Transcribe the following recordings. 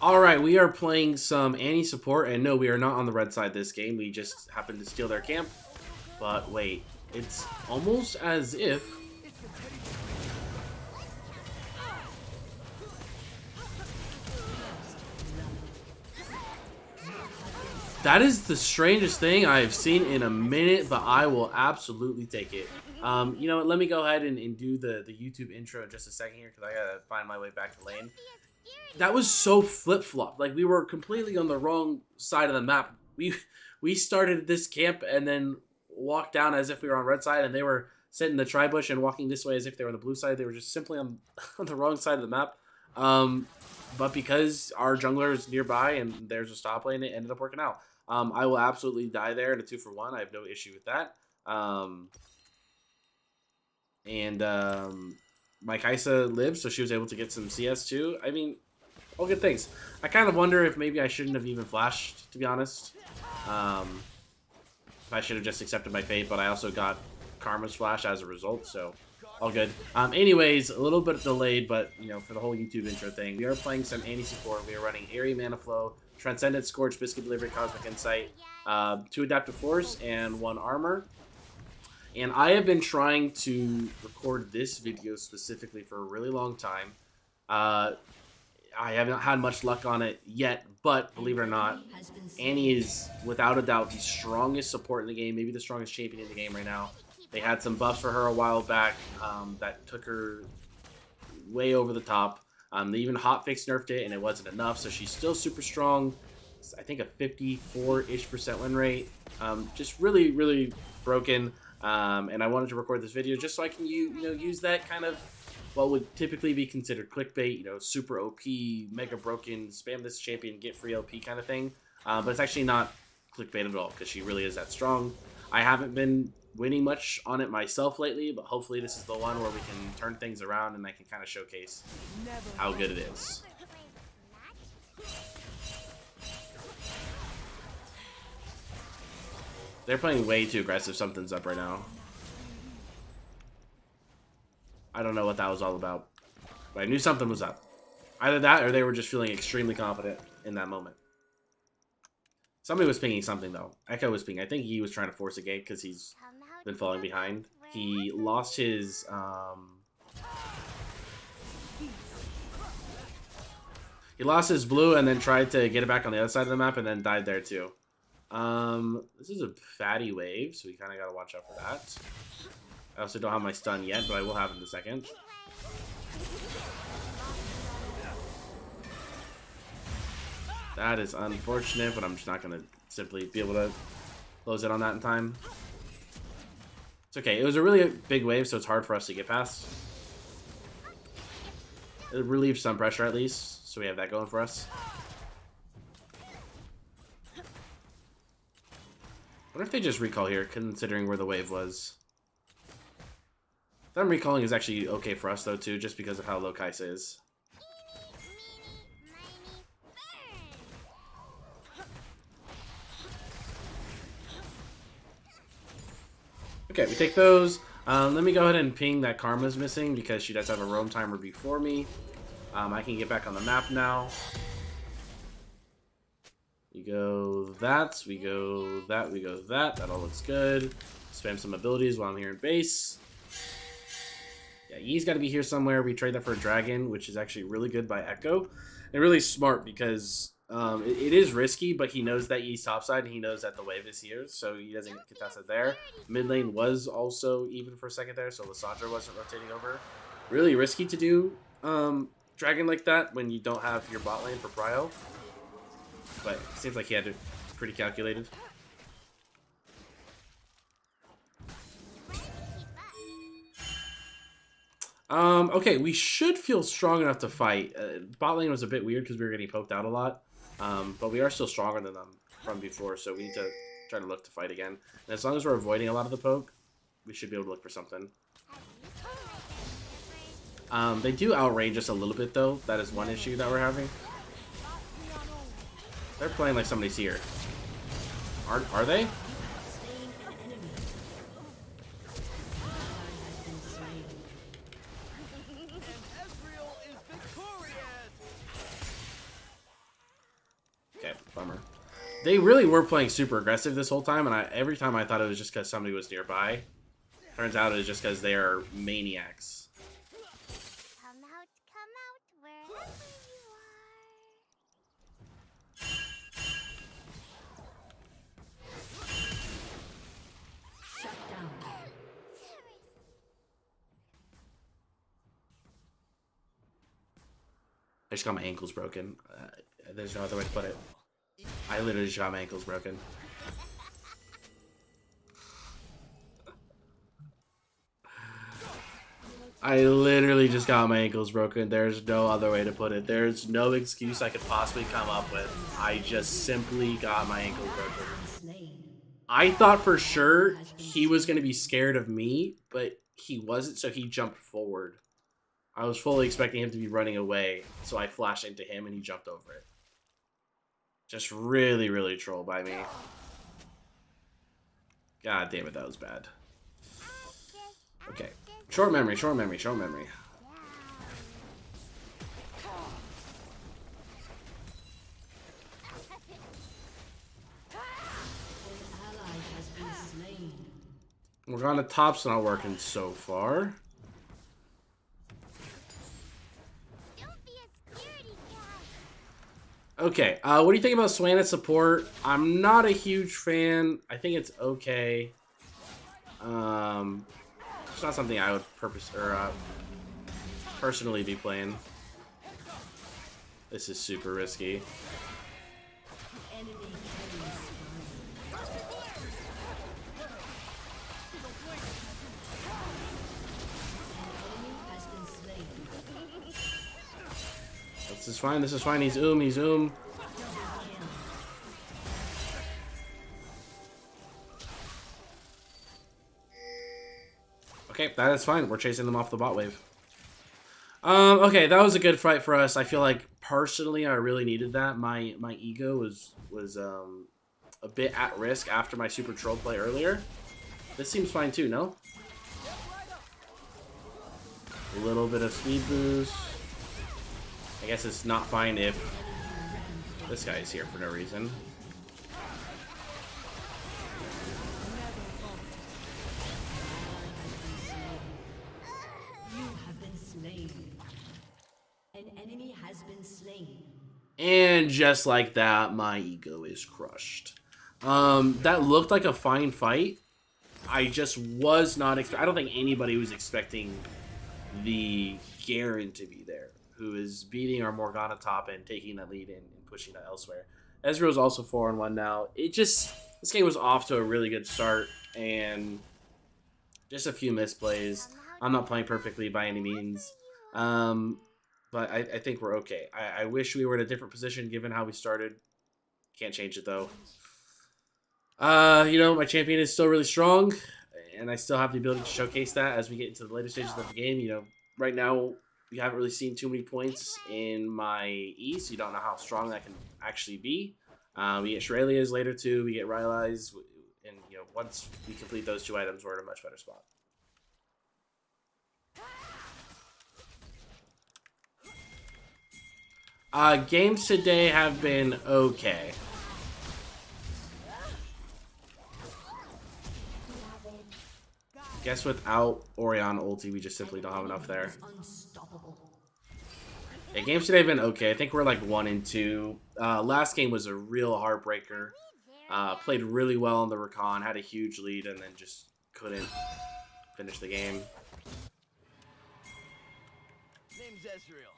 All right, we are playing some Annie support, and no, we are not on the red side this game. We just happened to steal their camp. But wait, it's almost as if... That is the strangest thing I've seen in a minute, but I will absolutely take it. You know what, let me go ahead and do the YouTube intro in just a second here, because I gotta find my way back to lane. That was so flip-flop. Like, we were completely on the wrong side of the map. We started this camp and then walked down as if we were on red side, and they were sitting in the tri-bush and walking this way as if they were on the blue side. They were just simply on, on the wrong side of the map. But because our jungler is nearby and there's a stop lane, it ended up working out. I will absolutely die there in a 2-for-1. I have no issue with that. My Kaisa lived, so she was able to get some CS too. I mean, all good things. I kind of wonder if maybe I shouldn't have even flashed, to be honest. If I should have just accepted my fate, but I also got Karma's flash as a result, so all good. Anyways, a little bit delayed, but you know, for the whole YouTube intro thing, we are playing some Annie support. We are running Airy Mana Flow, Transcendent, Scorch, Biscuit Delivery, Cosmic Insight, 2 Adaptive Force, and 1 Armor. And I have been trying to record this video specifically for a really long time. I haven't had much luck on it yet, but believe it or not, Annie is without a doubt the strongest support in the game, maybe the strongest champion in the game right now. They had some buffs for her a while back that took her way over the top. They even hotfix nerfed it, and it wasn't enough, so she's still super strong. I think a 54-ish% win rate. Just really, really broken. And I wanted to record this video just so I can use that kind of what would typically be considered clickbait, you know, super OP, mega broken, spam this champion, get free LP kind of thing. But it's actually not clickbait at all because she really is that strong. I haven't been winning much on it myself lately, but hopefully this is the one where we can turn things around and I can kind of showcase how good it is. They're playing way too aggressive. Something's up right now. I don't know what that was all about, but I knew something was up. Either that or they were just feeling extremely confident in that moment. Somebody was pinging something, though. Echo was pinging. I think he was trying to force a gank because he's been falling behind. He lost his... He lost his blue and then tried to get it back on the other side of the map and then died there, too. This is a fatty wave, so we kind of got to watch out for that. I also don't have my stun yet, but I will have it in a second. That is unfortunate, but I'm just not going to simply be able to close it on that in time. It's okay. It was a really big wave, so it's hard for us to get past. It relieves some pressure, at least, so we have that going for us. I wonder if they just recall here, considering where the wave was. Them recalling is actually okay for us, though, too, just because of how low Kaisa is. Okay, we take those. Let me go ahead and ping that Karma's missing, because she does have a roam timer before me. I can get back on the map now. We go that, we go that, we go that. That all looks good. Spam some abilities while I'm here in base. Yeah, E's got to be here somewhere. We trade that for a dragon, which is actually really good by Echo. And really smart because it is risky, but he knows that E's topside and he knows that the wave is here, so he doesn't contest it there. Mid lane was also even for a second there, so Lissandra wasn't rotating over. Really risky to do dragon like that when you don't have your bot lane for prio. But it seems like he had it pretty calculated. Okay, we should feel strong enough to fight. Bot lane was a bit weird because we were getting poked out a lot. But we are still stronger than them from before, so we need to try to look to fight again. And as long as we're avoiding a lot of the poke, we should be able to look for something. They do outrange us a little bit, though. That is one issue that we're having. They're playing like somebody's here. Are they? Bummer. They really were playing super aggressive this whole time, and every time I thought it was just because somebody was nearby. Turns out it was just because they are maniacs. Come out, wherever you are. Shut down. I just got my ankles broken. There's no other way to put it. I literally just got my ankles broken. I literally just got my ankles broken. There's no other way to put it. There's no excuse I could possibly come up with. I just simply got my ankles broken. I thought for sure he was going to be scared of me, but he wasn't, so he jumped forward. I was fully expecting him to be running away, so I flashed into him and he jumped over it. Just really, really troll by me. God damn it, that was bad. Okay. Short memory, short memory, short memory. Morgana top's not working so far. Okay, what do you think about Swain at support? I'm not a huge fan. I think it's okay. It's not something I would personally be playing. This is super risky. This is fine, this is fine. He's he's Okay, that is fine. We're chasing them off the bot wave. Okay, that was a good fight for us. I feel like personally I really needed that. My ego was a bit at risk after my super troll play earlier. This seems fine too, no? A little bit of speed boost. I guess it's not fine if this guy is here for no reason. You have been slain. An enemy has been slain. And just like that, my ego is crushed. That looked like a fine fight. I just was not I don't think anybody was expecting the Garen to be there, who is beating our Morgana top and taking that lead and pushing that elsewhere. Ezreal's also 4-1 now. This game was off to a really good start, and just a few misplays. I'm not playing perfectly by any means, but I think we're okay. I wish we were in a different position given how we started. Can't change it though. You know, my champion is still really strong, and I still have the ability to showcase that as we get into the later stages of the game. You know, right now, you haven't really seen too many points in my E, so you don't know how strong that can actually be. We get Shurelia's later too, we get Rylai's, and you know, once we complete those two items, we're in a much better spot. Games today have been okay. Guess without Orion ulti, we just simply don't have enough there. Yeah, games today have been okay. I think we're like 1-2. Last game was a real heartbreaker. Played really well on the Recon, had a huge lead, and then just couldn't finish the game. Name's Ezreal.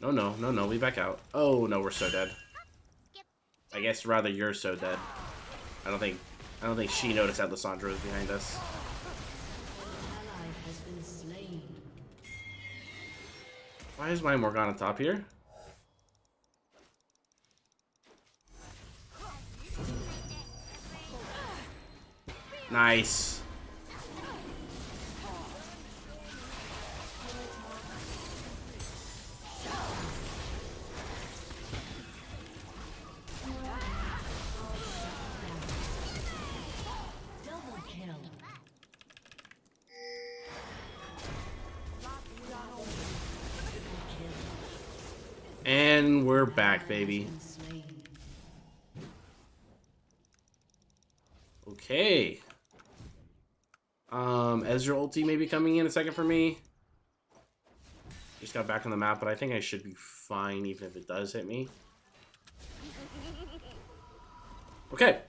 No, we back out. Oh no, we're so dead. I guess rather you're so dead. I don't think she noticed that Lissandra was behind us. Why is my Morgana top here? Nice. And we're back, baby. Okay. Ezra ulti may be coming in a second for me. Just got back on the map, but I think I should be fine even if it does hit me. Okay.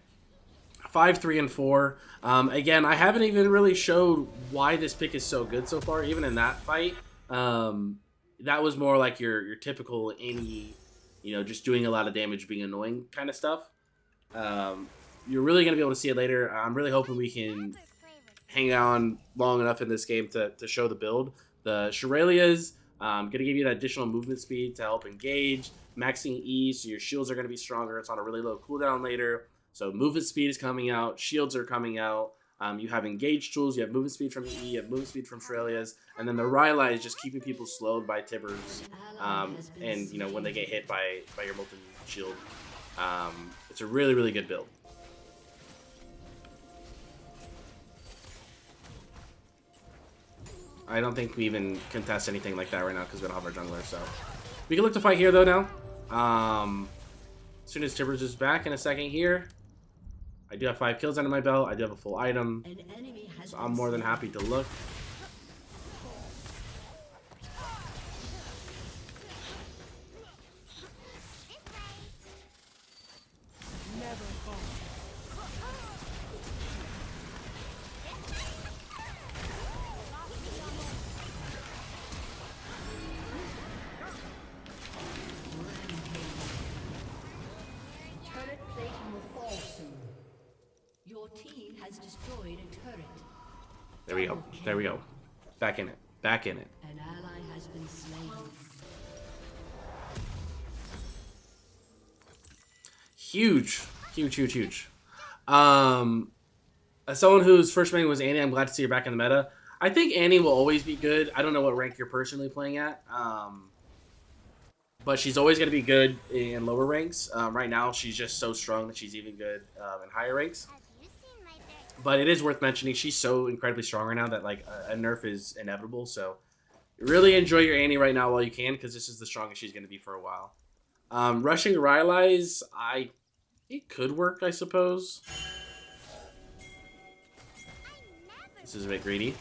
5, 3, and 4. Again, I haven't even really showed why this pick is so good so far, even in that fight. That was more like your typical any, just doing a lot of damage, being annoying kind of stuff. You're really going to be able to see it later. I'm really hoping we can hang on long enough in this game to show the build. The Shurelya's going to give you that additional movement speed to help engage. Maxing E, so your shields are going to be stronger. It's on a really low cooldown later. So movement speed is coming out. Shields are coming out. You have engage tools. You have movement speed from E. You have movement speed from Shurelya's. And then the Rylai is just keeping people slowed by Tibbers. And, when they get hit by your molten shield. It's a really, really good build. I don't think we even contest anything like that right now because we don't have our jungler. So we can look to fight here though now. As soon as Tibbers is back in a second here. I do have 5 kills under my belt. I do have a full item. So I'm more than happy to look. Your team has destroyed a turret. There we go. There we go. Back in it. Back in it. An ally has been slain. Huge. Huge, huge, huge. As someone whose first main was Annie, I'm glad to see you're back in the meta. I think Annie will always be good. I don't know what rank you're personally playing at. But she's always going to be good in lower ranks. Right now, she's just so strong that she's even good in higher ranks. But it is worth mentioning, she's so incredibly strong right now that like a nerf is inevitable. So really enjoy your Annie right now while you can, because this is the strongest she's going to be for a while. Rushing Rylai's, it could work, I suppose. This is a bit greedy.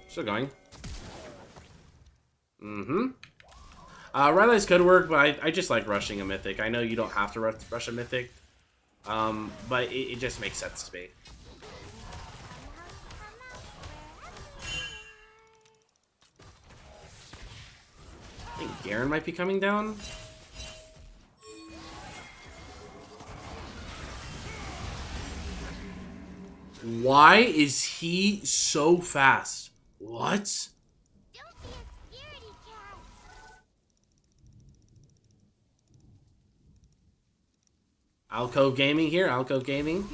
Still going. Rylai's could work, but I just like rushing a mythic. I know you don't have to rush a mythic. But it just makes sense to me. I think Garen might be coming down. Why is he so fast? What? Alcove Gaming here, Alcove Gaming.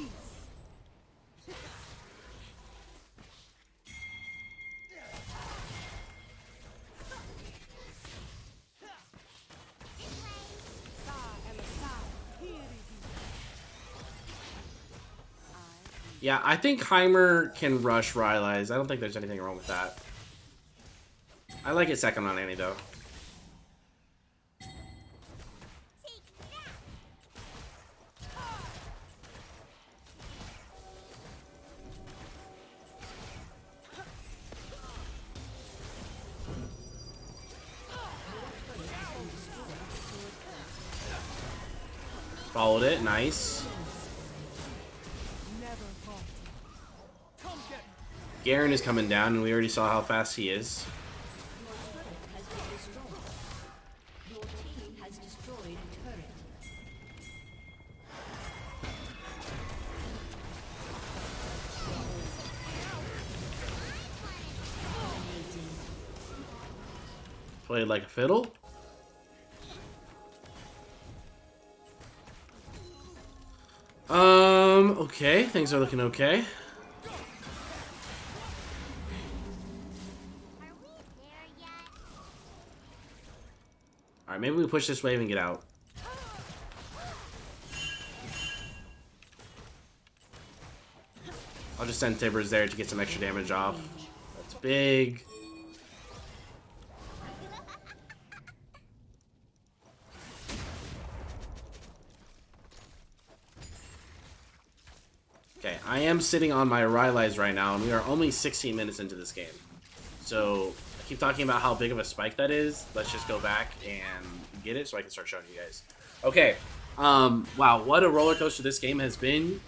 Yeah, I think Heimer can rush Rylai's. I don't think there's anything wrong with that. I like it second on Annie though. Followed it, nice. Garen is coming down, and we already saw how fast he is. Your team has destroyed a turret. Played like a fiddle. Okay, things are looking okay. Alright, maybe we push this wave and get out. I'll just send Tibbers there to get some extra damage off. That's big. Okay, I am sitting on my Rylai's right now, and we are only 16 minutes into this game. So, I keep talking about how big of a spike that is. Let's just go back and get it so I can start showing you guys. Okay, wow, what a roller coaster this game has been.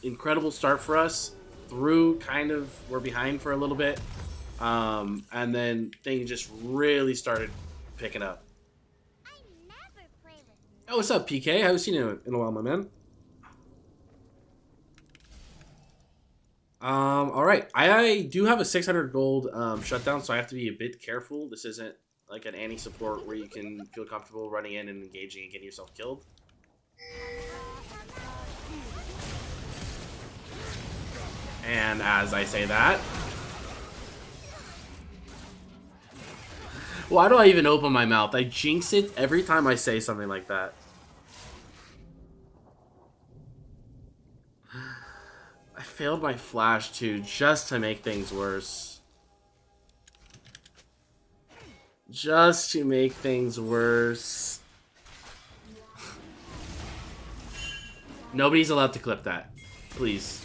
Incredible start for us. Through, kind of, we're behind for a little bit. And then things just really started picking up. I never play with Oh, what's up, PK? Haven't seen you in a while, my man. All right. I do have a 600 gold shutdown, so I have to be a bit careful. This isn't like an Annie support where you can feel comfortable running in and engaging and getting yourself killed. And as I say that, why do I even open my mouth? I jinx it every time I say something like that. I failed my flash too, just to make things worse. Just to make things worse. Nobody's allowed to clip that. Please.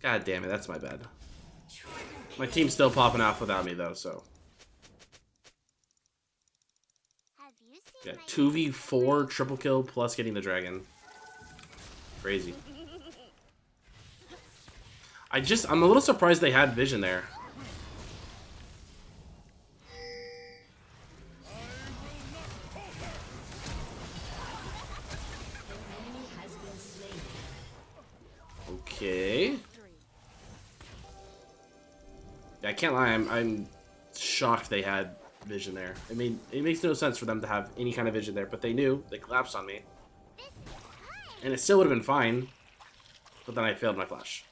God damn it, that's my bad. My team's still popping off without me though, so. Have you seen Yeah, 2v4 triple kill plus getting the dragon. Crazy. I'm a little surprised they had vision there. Okay. I can't lie, I'm shocked they had vision there. I mean, it makes no sense for them to have any kind of vision there, but they knew. They collapsed on me. And it still would have been fine, but then I failed my flash.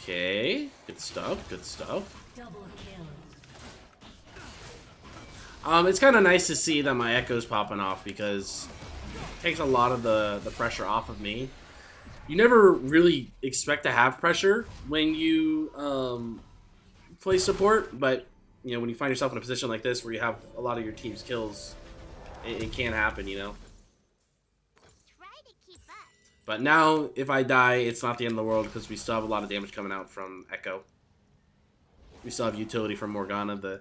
Okay, good stuff, good stuff. Double kill. It's kind of nice to see that my echo's popping off because it takes a lot of the pressure off of me. You never really expect to have pressure when you play support, but you know, when you find yourself in a position like this where you have a lot of your team's kills, it can happen, you know. try to keep up? But now, if I die, it's not the end of the world because we still have a lot of damage coming out from Echo. We still have utility from Morgana, the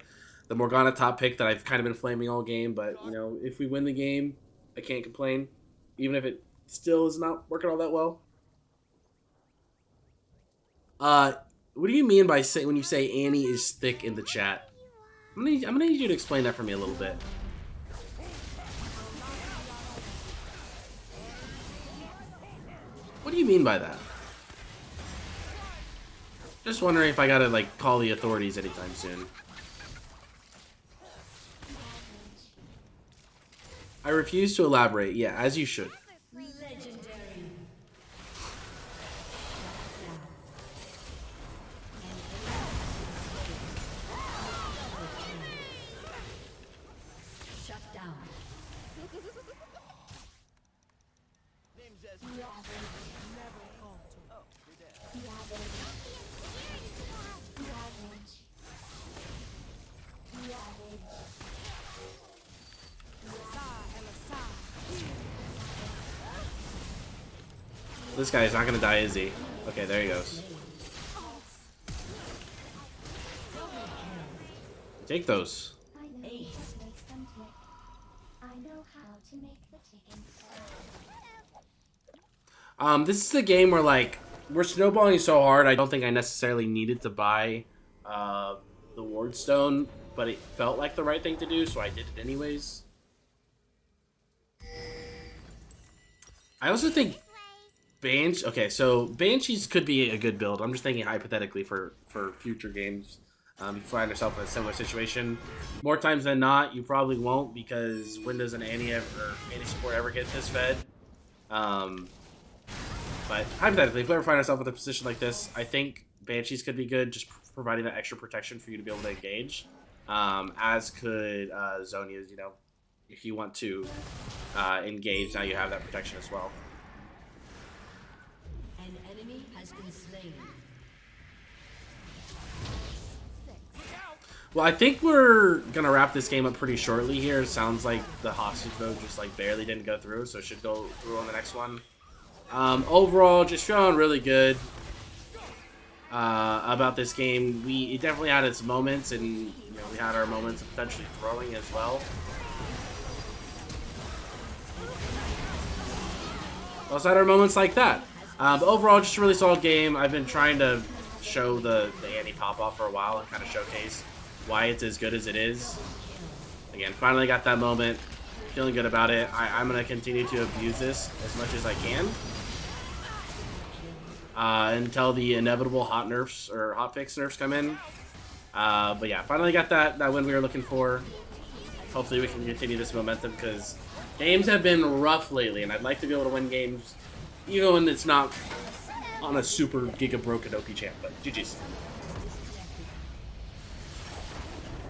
Morgana top pick that I've kind of been flaming all game. But, you know, if we win the game, I can't complain. Even if it still is not working all that well. What do you mean by when you say Annie is thick in the chat? I'm gonna need you to explain that for me a little bit. What do you mean by that? Just wondering if I gotta, like, call the authorities anytime soon. I refuse to elaborate. Yeah, as you should. Legendary. Shut down. Name's Ezreal. Oh, you're dead. This guy is not gonna die, is he? Okay, there he goes. Take those. I know what makes them tick. I know how to make the ticking sound. This is the game where, like, we're snowballing so hard, I don't think I necessarily needed to buy the Ward Stone, but it felt like the right thing to do, so I did it anyways. I also think okay, so Banshees could be a good build. I'm just thinking hypothetically for future games. You find yourself in a similar situation. More times than not, you probably won't, because when does an Annie support ever get this fed? But hypothetically, if we ever find ourselves in a position like this, I think Banshees could be good, just providing that extra protection for you to be able to engage. As could Zhonya's, you know, if you want to engage, now you have that protection as well. An enemy has been slain. Well, I think we're gonna wrap this game up pretty shortly here. It sounds like the hostage vote just like barely didn't go through, so it should go through on the next one. Overall, just feeling really good about this game. It definitely had its moments, and you know, we had our moments of potentially throwing as well. We also had our moments like that. But overall, just a really solid game. I've been trying to show the Annie pop-off for a while and kind of showcase why it's as good as it is. Again, finally got that moment. Feeling good about it. I'm going to continue to abuse this as much as I can. Until the inevitable hot nerfs or hotfix nerfs come in. But yeah, finally got that win we were looking for. Hopefully we can continue this momentum, because games have been rough lately, and I'd like to be able to win games even when it's not on a super giga broken OP champ. But GG's.